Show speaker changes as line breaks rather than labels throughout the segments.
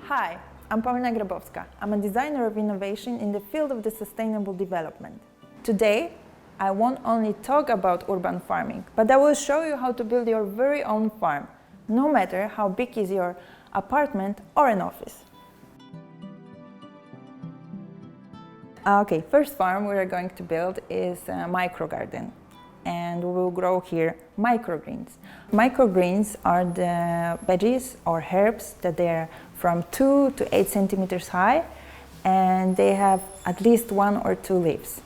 Hi, I'm Paulina Grabowska. I'm a designer of innovation in the field of the sustainable development. Today, I won't only talk about urban farming, but I will show you how to build your very own farm, no matter how big is your apartment or an office. Okay, first farm we are going to build is a microgarden, and we will grow here microgreens. Microgreens are the veggies or herbs that they are from 2 to 8 centimeters high, and they have at least 1 or 2 leaves.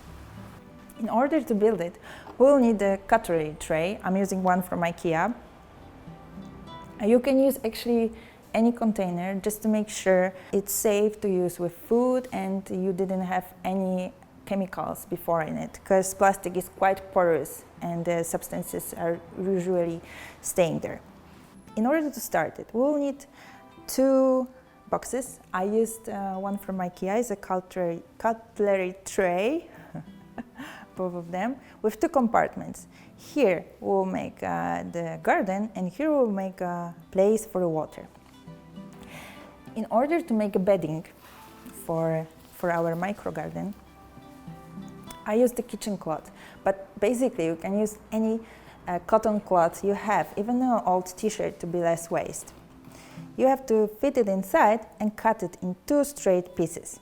In order to build it, we'll need a cutlery tray. I'm using one from IKEA. You can use actually any container just to make sure it's safe to use with food and you didn't have any chemicals before in it, because plastic is quite porous and the substances are usually staying there. In order to start it, we'll need 2 boxes. I used one from IKEA, it's a cutlery tray, both of them, with 2 compartments. Here we'll make the garden, and here we'll make a place for the water. In order to make a bedding for our microgarden, I use the kitchen cloth, but basically you can use any cotton cloth you have, even an old t-shirt, to be less waste. You have to fit it inside and cut it in 2 straight pieces.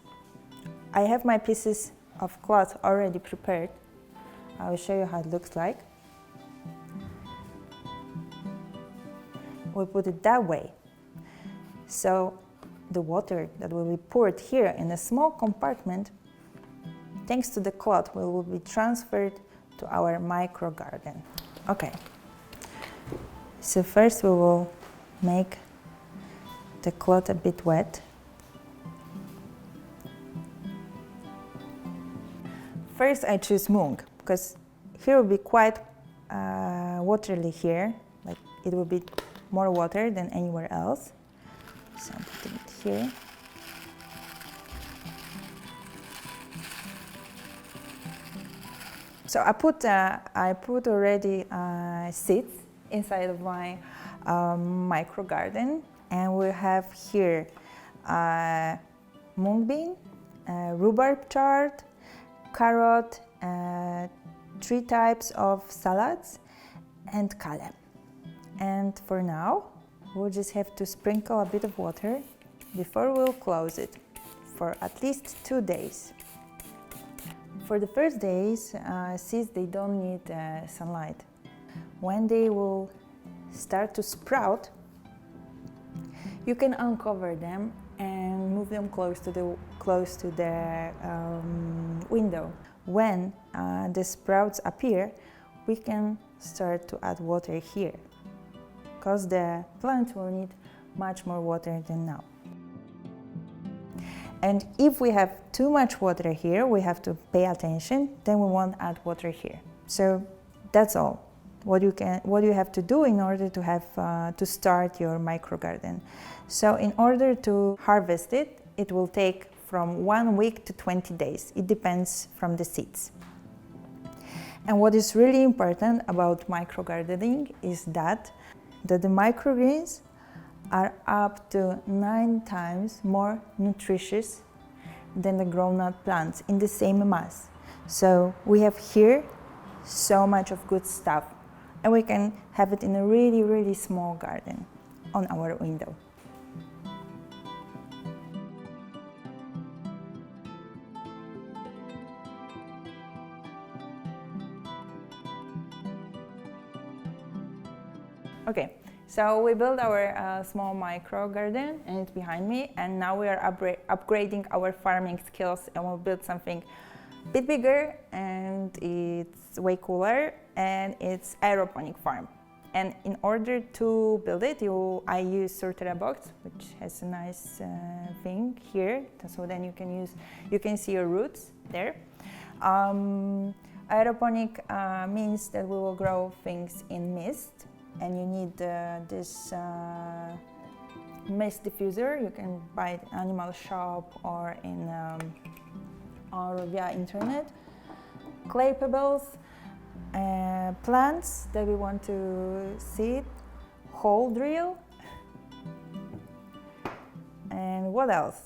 I have my pieces of cloth already prepared. I will show you how it looks like. We put it that way. So the water that will be poured here in a small compartment, thanks to the cloth, will be transferred to our micro garden. Okay, so first we will make the cloth a bit wet. First I choose mung, because here will be quite watery here, like it will be more water than anywhere else. So I'm putting it here. So I put already seeds inside of my micro garden, and we have here mung bean, rhubarb chard, carrot, 3 types of salads, and kale. And for now, we'll just have to sprinkle a bit of water before we'll close it for at least 2 days. For the first days, seeds, they don't need sunlight. When they will start to sprout, you can uncover them and move them close to the window. When the sprouts appear, we can start to add water here, because the plants will need much more water than now. And if we have too much water here, we have to pay attention, then we won't add water here. So that's all what you have to do in order to have to start your micro garden. So in order to harvest it, it will take from 1 week to 20 days. It depends from the seeds. And what is really important about micro gardening is that the microgreens are up to 9 times more nutritious than the grown-up plants in the same mass. So we have here so much of good stuff, and we can have it in a really, really small garden on our window. Okay, so we built our small micro garden, and it's behind me, and now we are upgrading our farming skills, and we'll build something a bit bigger, and it's way cooler, and it's aeroponic farm. And in order to build it, I use Sortera box, which has a nice thing here, so then you can see your roots there. Aeroponic means that we will grow things in mist, and you need this mist diffuser. You can buy it in animal shop or via internet. Clay pebbles, plants that we want to seed, hole drill, And what else?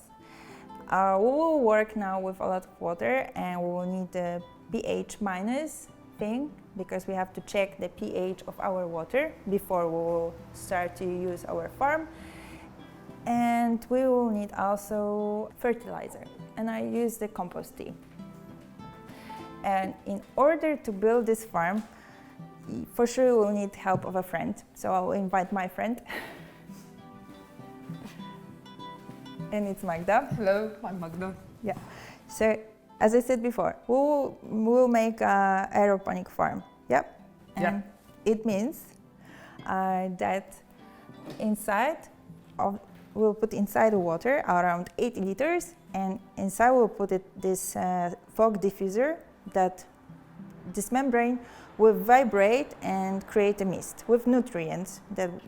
We will work now with a lot of water, and we will need the pH minus thing because we have to check the pH of our water before we will start to use our farm. And we will need also fertilizer, and I use the compost tea. And in order to build this farm, for sure we'll need help of a friend, so I will invite my friend. And it's Magda.
Hello, I'm Magda.
Yeah. So, as I said before, we'll make an aeroponic farm. Yep. And
yeah.
It means that we'll put inside the water around 80 liters, and inside we'll put this fog diffuser that this membrane will vibrate and create a mist with nutrients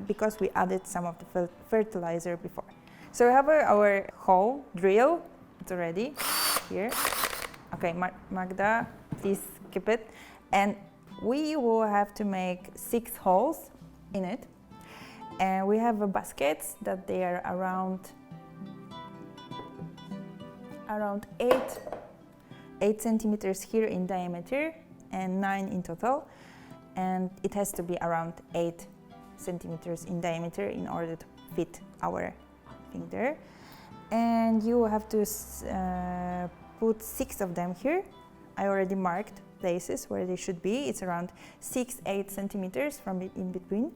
because we added some of the fertilizer before. So we have our hole drill. It's already here. Okay, Magda, please keep it. And we will have to make 6 holes in it. And we have baskets that they are around 8 centimeters here in diameter and 9 in total. And it has to be around 8 centimeters in diameter in order to fit our thing there. And you will have to put 6 of them here. I already marked places where they should be. It's around 6-8 centimeters from in between.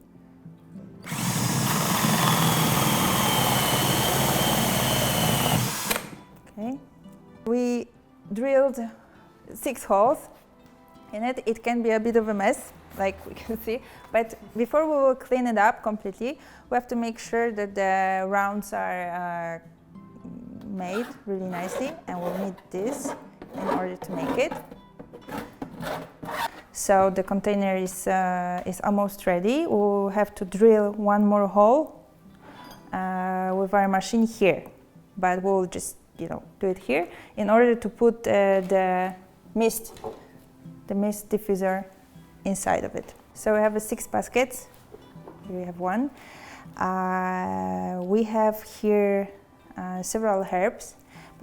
Okay. We drilled 6 holes in it. It can be a bit of a mess, like we can see, but before we will clean it up completely, we have to make sure that the rounds are made really nicely, and we'll need this in order to make it. So the container is almost ready. We'll have to drill one more hole with our machine here, but we'll just do it here in order to put the mist diffuser inside of it. So we have 6 baskets. Here we have one. We have here several herbs,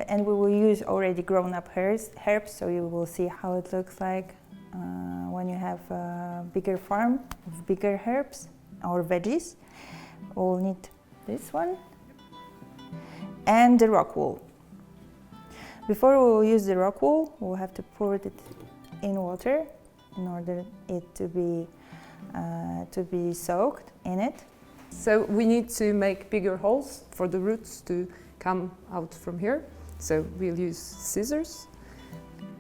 and we will use already grown-up herbs, so you will see how it looks like when you have a bigger farm with bigger herbs or veggies. We'll need this one and the rock wool. Before we will use the rock wool, we'll have to pour it in water in order it to be soaked in it.
So we need to make bigger holes for the roots to come out from here. So we'll use scissors.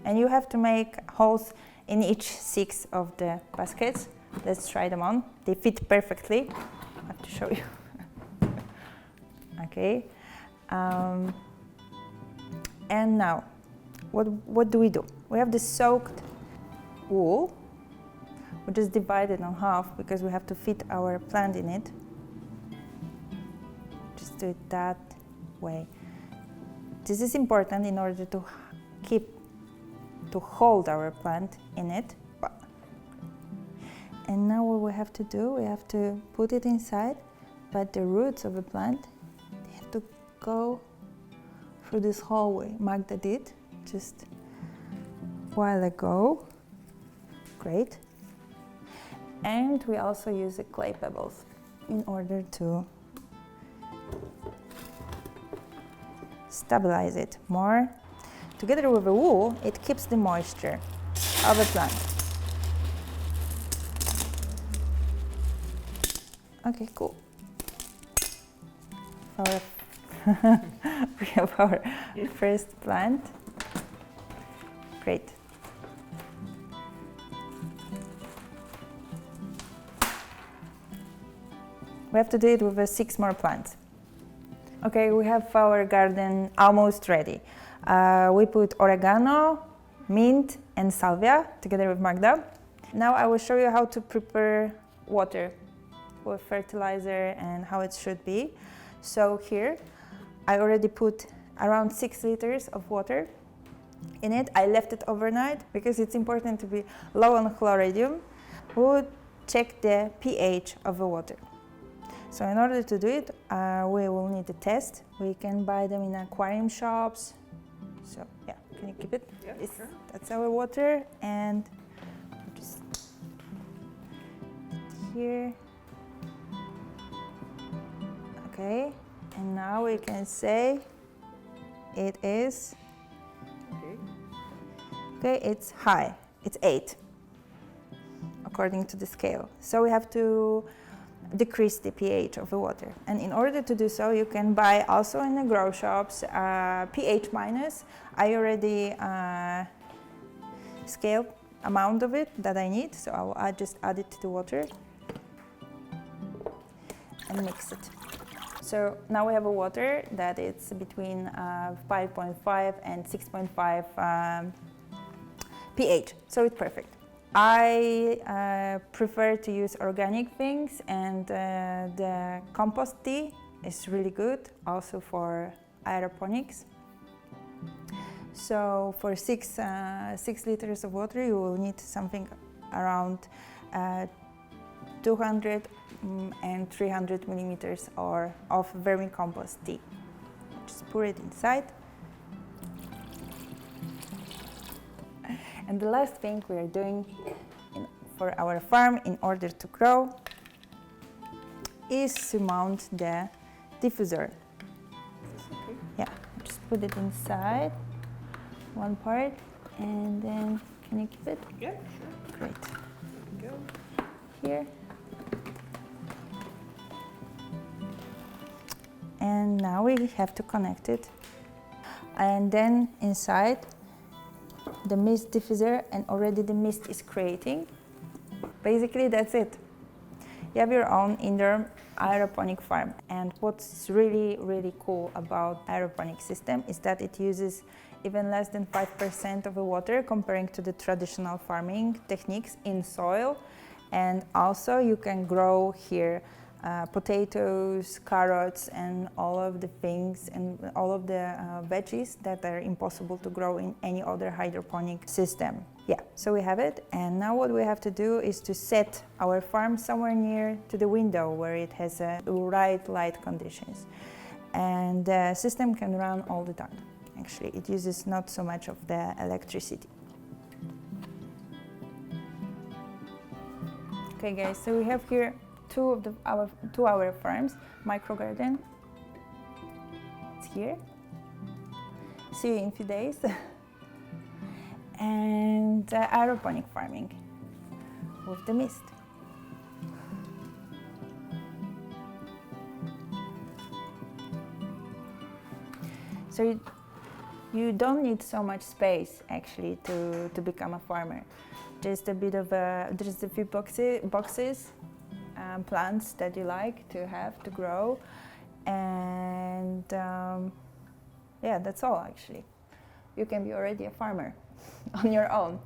And you have to make holes in each 6 of the baskets. Let's try them on. They fit perfectly. I have to show you. Okay. And now, what do? We have the soaked wool. We just divide it in half because we have to fit our plant in it. Just do it that way. This is important in order to hold our plant in it. And now what we have to do, we have to put it inside, but the roots of the plant, they have to go through this hallway. Magda did just a while ago. Great. And we also use the clay pebbles in order to stabilize it more. Together with the wool, it keeps the moisture of the plant. Okay, cool. We have our first plant. Great. We have to do it with 6 more plants. Okay, we have our garden almost ready. We put oregano, mint, and salvia together with Magda. Now I will show you how to prepare water with fertilizer and how it should be. So here, I already put around 6 liters of water in it. I left it overnight because it's important to be low on chloridium. We will check the pH of the water. So in order to do it, we will need a test. We can buy them in aquarium shops. So yeah, can you keep it?
Yeah, sure.
That's our water, and just here. Okay, and now we can say it is. Okay, it's high. It's 8 according to the scale. So we have to decrease the pH of the water. And in order to do so, you can buy also in the grow shops pH minus. I already scaled amount of it that I need, so I just add it to the water and mix it. So now we have a water that it's between 5.5 and 6.5 pH, so it's perfect. I prefer to use organic things, and the compost tea is really good also for aeroponics. So for 6 liters of water, you will need something around 200 and 300 millimeters of vermicompost tea. Just pour it inside. And the last thing we are doing for our farm in order to grow is to mount the diffuser.
Okay.
Yeah, just put it inside one part, and then can you keep it?
Yeah, sure.
Great.
There we go.
Here. And now we have to connect it. And then inside the mist diffuser, and already the mist is creating. Basically, that's it. You have your own indoor aeroponic farm. And what's really, really cool about aeroponic system is that it uses even less than 5% of the water comparing to the traditional farming techniques in soil. And also you can grow here potatoes, carrots, and all of the things and all of the veggies that are impossible to grow in any other hydroponic system. Yeah, so we have it, and now what we have to do is to set our farm somewhere near to the window where it has right light conditions. And the system can run all the time. Actually, it uses not so much of the electricity. Okay guys, so we have here two our farms. Microgarden, it's here. See you in a few days. And aeroponic farming with the mist. So you don't need so much space actually to become a farmer. Just a bit of just a few boxes, plants that you like to have to grow, and yeah, that's all actually. You can be already a farmer on your own.